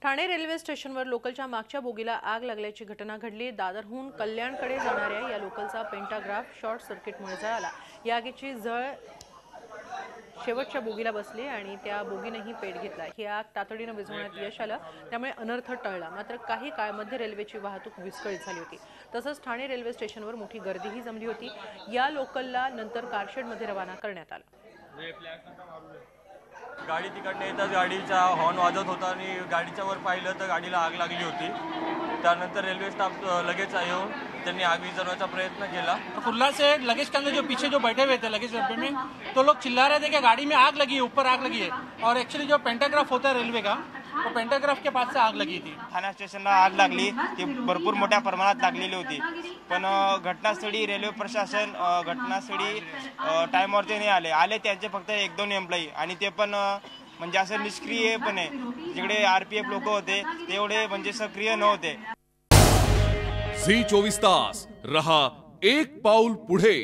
Thane railway स्टेशनवर लोकलच्या मागच्या बोगीला आग लागल्याची घटना घडली। दादरहून कल्याणकडे जाणाऱ्या या लोकलचा पेंटाग्राफ शॉर्ट सर्किटमुळे जळाला। या आगीची झळ शेवटच्या बोगीला बसली आणि त्या बोगीनेही पेट घेतला। ही आग तातडीने विझवण्यात यश आलं, त्यामुळे अनर्थ टळला। मात्र काही काळ मध्य रेल्वेची वाहतूक विस्कळीत झाली होती। तसंच ठाणे रेल्वे स्टेशनवर मोठी गर्दीही जमली होती। या लोकलला नंतर कारशेडमध्ये रवाना करण्यात आलं। गाडी तिकडने येताच गाडीचा हॉर्न वाजत होता आणि गाडीच्या वर पाहिलं तर गाडीला आग लागली होती। त्यानंतर रेलवे स्टाफ लगेच येऊन त्यांनी आग विझवण्याचा प्रयत्न केला। कुर्ला से लगेज के अंदर जो पीछे जो बैठे हुए थे लगेज डब्बे में, तो लोग चिल्ला रहे थे कि गाड़ी में आग लगी है, ऊपर आग लगी है। और एक्चुअली जो पेंटाग्राफ होता है रेलवे का, तो पेंटाग्राफ के पास से आग लगी थी। ठाणे स्टेशनला आग लागली, ती भरपूर मोठ्या प्रमाणात लागलेली होती। पण घटनास्थळी रेल्वे प्रशासन घटनास्थळी टाइमवरती नाही आले त्यांचे फक्त 1-2 एम्प्लॉई, आणि ते पण म्हणजे असं निष्क्रियपणे, जिकडे आरपीएफ लोक होते तेवढे म्हणजे सक्रिय नव्हते। झी 24 तास रहा एक पाऊल पुढे।